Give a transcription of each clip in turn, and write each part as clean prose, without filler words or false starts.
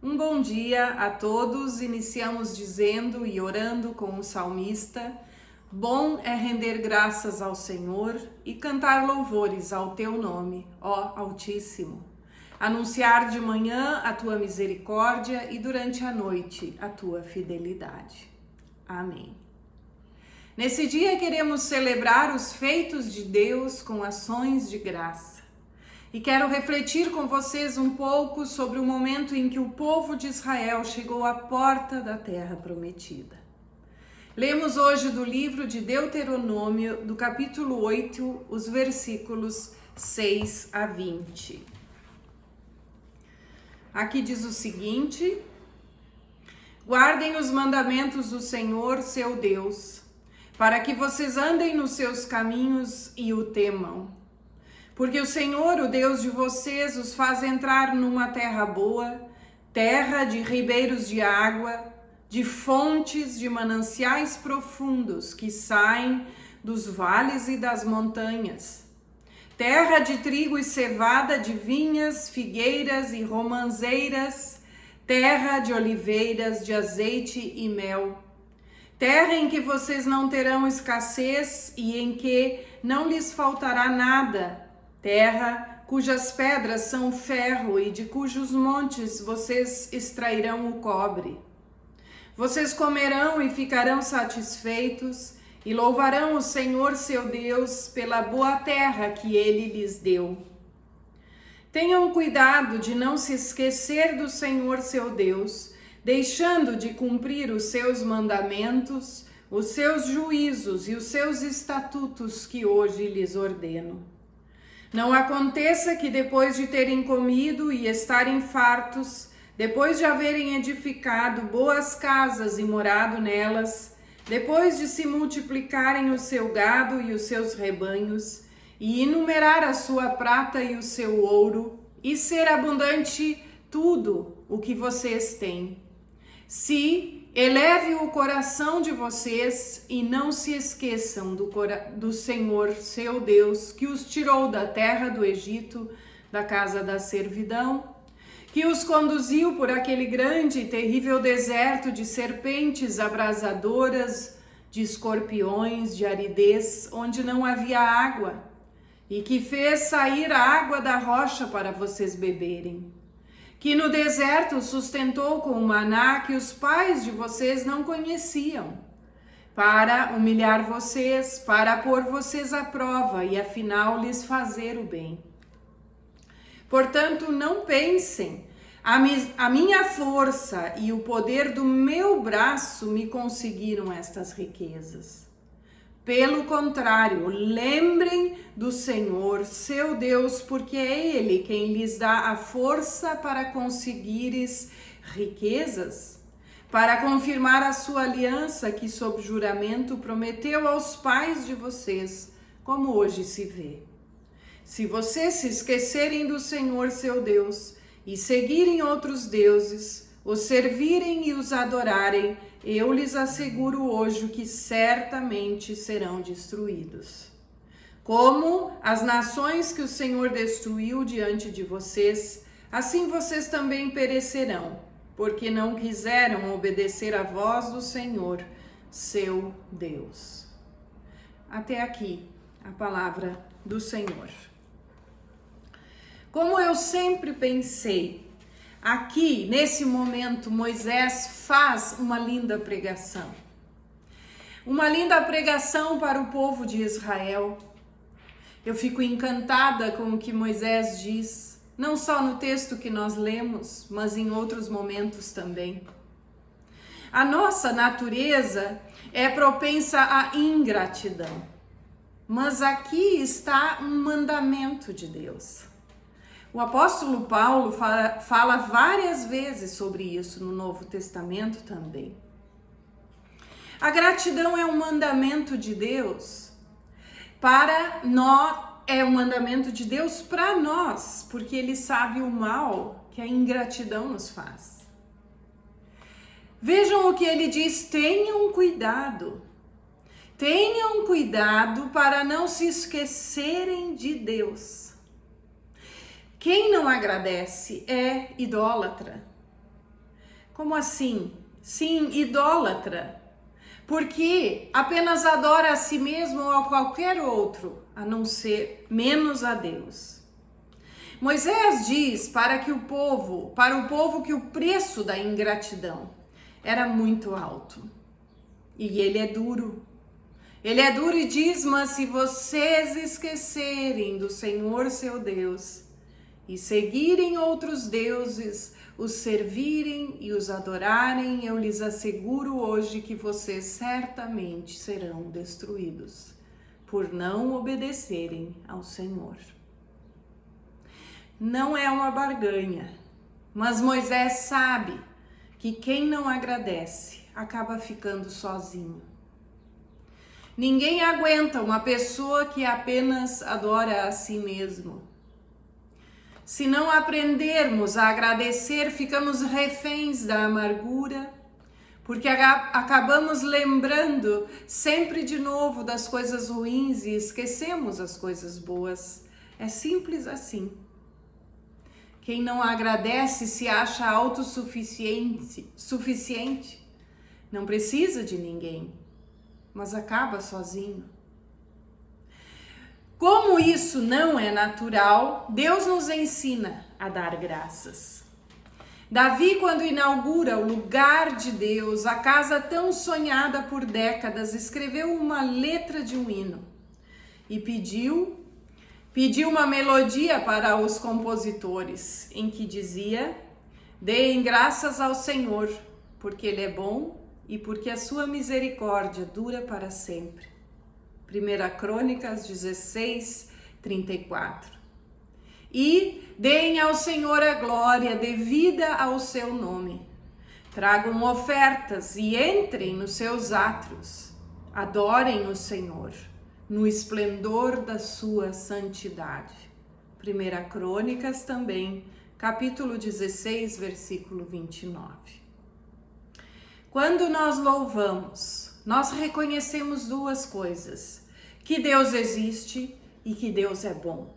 Um bom dia a todos. Iniciamos dizendo e orando com o salmista: bom é render graças ao Senhor e cantar louvores ao teu nome, ó Altíssimo. Anunciar de manhã a tua misericórdia e durante a noite a tua fidelidade. Amém. Nesse dia queremos celebrar os feitos de Deus com ações de graça. E quero refletir com vocês um pouco sobre o momento em que o povo de Israel chegou à porta da terra prometida. Lemos hoje do livro de Deuteronômio, do capítulo 8, os versículos 6 a 20. Aqui diz o seguinte: guardem os mandamentos do Senhor, seu Deus, para que vocês andem nos seus caminhos e o temam. Porque o Senhor, o Deus de vocês, os faz entrar numa terra boa, terra de ribeiros de água, de fontes de mananciais profundos que saem dos vales e das montanhas, terra de trigo e cevada, de vinhas, figueiras e romãzeiras, terra de oliveiras, de azeite e mel, terra em que vocês não terão escassez e em que não lhes faltará nada, terra cujas pedras são ferro e de cujos montes vocês extrairão o cobre. Vocês comerão e ficarão satisfeitos e louvarão o Senhor seu Deus pela boa terra que ele lhes deu. Tenham cuidado de não se esquecer do Senhor seu Deus, deixando de cumprir os seus mandamentos, os seus juízos e os seus estatutos que hoje lhes ordeno. Não aconteça que depois de terem comido e estarem fartos, depois de haverem edificado boas casas e morado nelas, depois de se multiplicarem o seu gado e os seus rebanhos, e enumerar a sua prata e o seu ouro, e ser abundante tudo o que vocês têm, se eleve o coração de vocês e não se esqueçam do Senhor, seu Deus, que os tirou da terra do Egito, da casa da servidão, que os conduziu por aquele grande e terrível deserto de serpentes abrasadoras, de escorpiões, de aridez, onde não havia água, e que fez sair a água da rocha para vocês beberem. Que no deserto sustentou com o maná que os pais de vocês não conheciam, para humilhar vocês, para pôr vocês à prova e afinal lhes fazer o bem. Portanto, não pensem, a minha força e o poder do meu braço me conseguiram estas riquezas. Pelo contrário, lembrem do Senhor, seu Deus, porque é Ele quem lhes dá a força para conseguires riquezas, para confirmar a sua aliança que, sob juramento, prometeu aos pais de vocês, como hoje se vê. Se vocês se esquecerem do Senhor, seu Deus, e seguirem outros deuses, os servirem e os adorarem, eu lhes asseguro hoje que certamente serão destruídos. Como as nações que o Senhor destruiu diante de vocês, assim vocês também perecerão, porque não quiseram obedecer à voz do Senhor, seu Deus. Até aqui a palavra do Senhor. Como eu sempre pensei, aqui, nesse momento, Moisés faz uma linda pregação. Uma linda pregação para o povo de Israel. Eu fico encantada com o que Moisés diz, não só no texto que nós lemos, mas em outros momentos também. A nossa natureza é propensa à ingratidão, mas aqui está um mandamento de Deus. O apóstolo Paulo fala várias vezes sobre isso no Novo Testamento também. A gratidão é um mandamento de Deus para nós, é um mandamento de Deus para nós, porque Ele sabe o mal que a ingratidão nos faz. Vejam o que ele diz: tenham cuidado para não se esquecerem de Deus. Quem não agradece é idólatra. Como assim? Sim, idólatra. Porque apenas adora a si mesmo ou a qualquer outro, a não ser menos a Deus. Moisés diz para o povo que o preço da ingratidão era muito alto. E ele é duro. Ele é duro e diz: mas se vocês esquecerem do Senhor seu Deus e seguirem outros deuses, os servirem e os adorarem, eu lhes asseguro hoje que vocês certamente serão destruídos por não obedecerem ao Senhor. Não é uma barganha, mas Moisés sabe que quem não agradece acaba ficando sozinho. Ninguém aguenta uma pessoa que apenas adora a si mesmo. Se não aprendermos a agradecer, ficamos reféns da amargura, porque acabamos lembrando sempre de novo das coisas ruins e esquecemos as coisas boas. É simples assim. Quem não agradece se acha autossuficiente, não precisa de ninguém, mas acaba sozinho. Como isso não é natural, Deus nos ensina a dar graças. Davi, quando inaugura o lugar de Deus, a casa tão sonhada por décadas, escreveu uma letra de um hino e pediu uma melodia para os compositores, em que dizia: deem graças ao Senhor, porque Ele é bom e porque a sua misericórdia dura para sempre. 1 Crônicas 16, 34. E deem ao Senhor a glória devida ao seu nome. Tragam ofertas e entrem nos seus átrios. Adorem o Senhor no esplendor da sua santidade. 1 Crônicas também, capítulo 16, versículo 29. Quando nós louvamos, nós reconhecemos duas coisas: que Deus existe e que Deus é bom.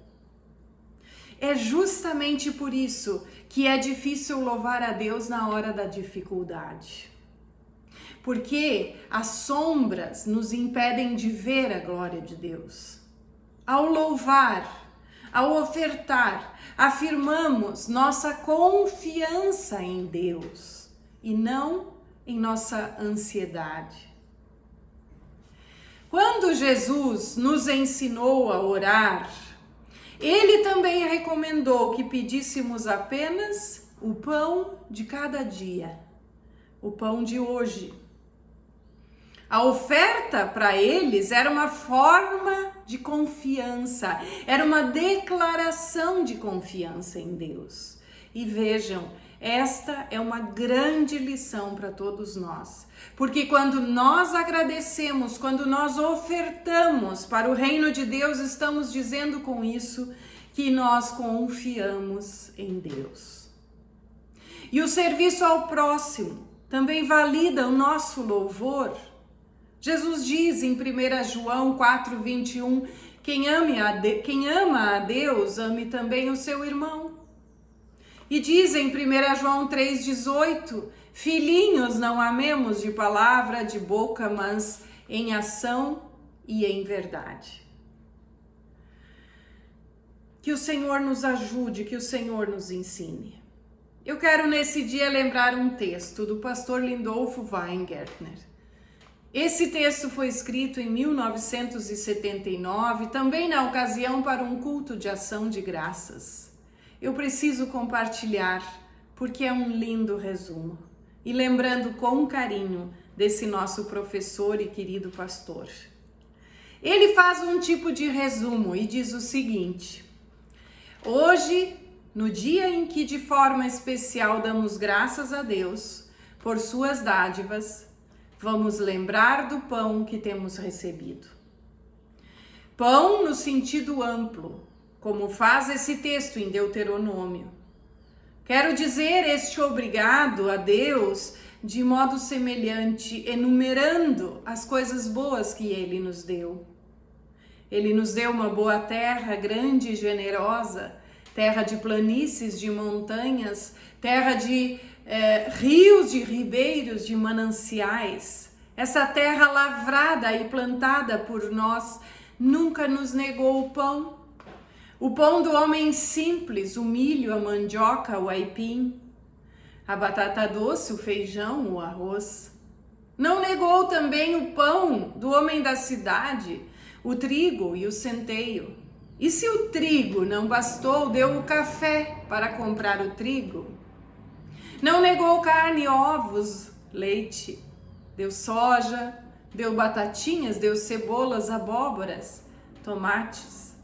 É justamente por isso que é difícil louvar a Deus na hora da dificuldade. Porque as sombras nos impedem de ver a glória de Deus. Ao louvar, ao ofertar, afirmamos nossa confiança em Deus e não em nossa ansiedade. Quando Jesus nos ensinou a orar, Ele também recomendou que pedíssemos apenas o pão de cada dia, o pão de hoje. A oferta para eles era uma forma de confiança, era uma declaração de confiança em Deus. E vejam, esta é uma grande lição para todos nós, porque quando nós agradecemos, quando nós ofertamos para o reino de Deus, estamos dizendo com isso que nós confiamos em Deus. E o serviço ao próximo também valida o nosso louvor. Jesus diz em 1 João 4:21, quem ama a Deus, ame também o seu irmão. E diz em 1 João 3:18, filhinhos, não amemos de palavra, de boca, mas em ação e em verdade. Que o Senhor nos ajude, que o Senhor nos ensine. Eu quero nesse dia lembrar um texto do pastor Lindolfo Weingärtner. Esse texto foi escrito em 1979, também na ocasião para um culto de ação de graças. Eu preciso compartilhar, porque é um lindo resumo. E lembrando com carinho desse nosso professor e querido pastor. Ele faz um tipo de resumo e diz o seguinte: hoje, no dia em que de forma especial damos graças a Deus por suas dádivas, vamos lembrar do pão que temos recebido. Pão no sentido amplo, como faz esse texto em Deuteronômio. Quero dizer este obrigado a Deus de modo semelhante, enumerando as coisas boas que Ele nos deu. Ele nos deu uma boa terra, grande e generosa, terra de planícies, de montanhas, terra de rios de ribeiros, de mananciais. Essa terra lavrada e plantada por nós nunca nos negou o pão do homem simples, o milho, a mandioca, o aipim, a batata doce, o feijão, o arroz. Não negou também o pão do homem da cidade, o trigo e o centeio. E se o trigo não bastou, deu o café para comprar o trigo. Não negou carne, ovos, leite. Deu soja, deu batatinhas, deu cebolas, abóboras, tomates.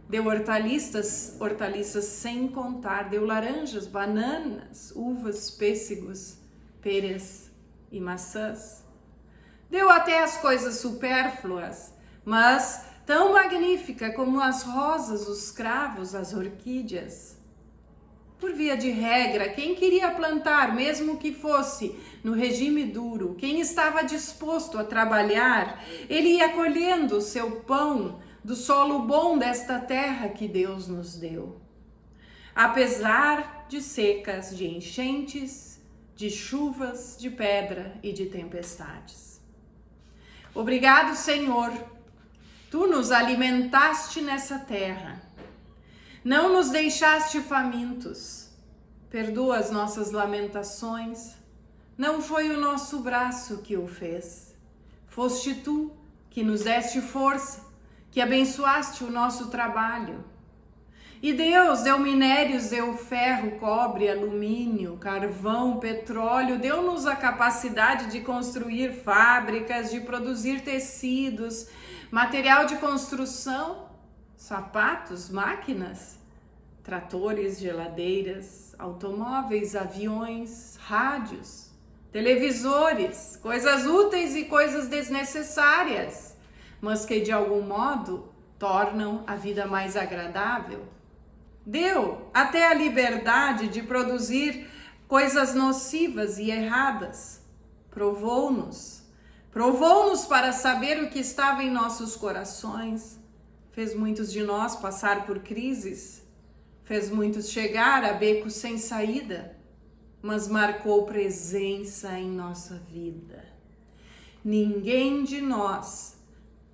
Deu hortaliças sem contar. Deu laranjas, bananas, uvas, pêssegos, peras e maçãs. Deu até as coisas supérfluas, mas tão magnífica como as rosas, os cravos, as orquídeas. Por via de regra, quem queria plantar, mesmo que fosse no regime duro, quem estava disposto a trabalhar, ele ia colhendo o seu pão do solo bom desta terra que Deus nos deu. Apesar de secas, de enchentes, de chuvas, de pedra e de tempestades. Obrigado, Senhor. Tu nos alimentaste nessa terra, não nos deixaste famintos, perdoa as nossas lamentações, não foi o nosso braço que o fez, foste tu que nos deste força, que abençoaste o nosso trabalho. E Deus deu minérios, deu ferro, cobre, alumínio, carvão, petróleo, deu-nos a capacidade de construir fábricas, de produzir tecidos, material de construção, sapatos, máquinas, tratores, geladeiras, automóveis, aviões, rádios, televisores, coisas úteis e coisas desnecessárias, mas que de algum modo tornam a vida mais agradável. Deu até a liberdade de produzir coisas nocivas e erradas. Provou-nos para saber o que estava em nossos corações. Fez muitos de nós passar por crises, fez muitos chegar a becos sem saída, mas marcou presença em nossa vida. Ninguém de nós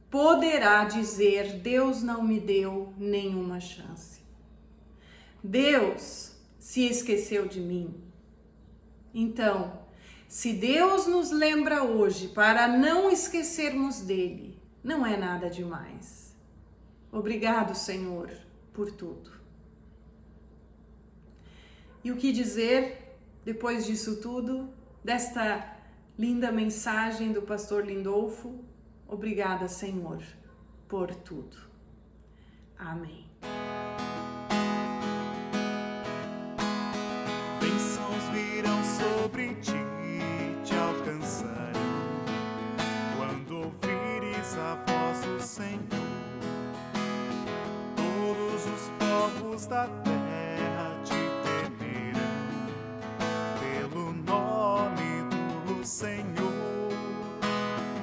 poderá dizer: Deus não me deu nenhuma chance. Deus se esqueceu de mim. Então, se Deus nos lembra hoje para não esquecermos dele, não é nada demais. Obrigado, Senhor, por tudo. E o que dizer depois disso tudo, desta linda mensagem do pastor Lindolfo? Obrigada, Senhor, por tudo. Amém. Bênçãos virão sobre ti, te alcançarão, quando ouvires a voz do Senhor. Todos os povos da terra te temerão, pelo nome do Senhor.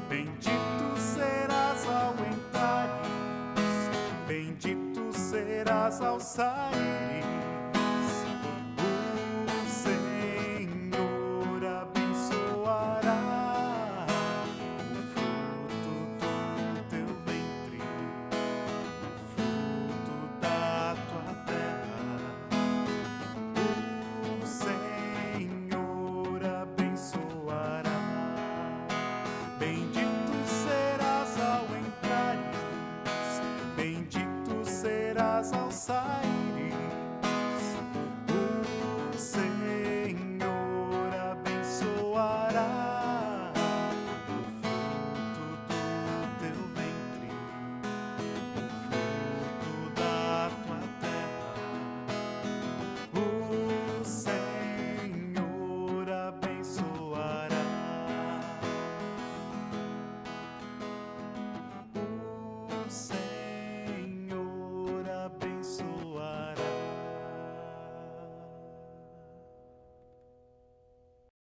Bendito serás ao entrares, bendito serás ao saíres. Ao saíres, o Senhor abençoará o fruto do teu ventre, o fruto da tua terra. O Senhor abençoará o Senhor.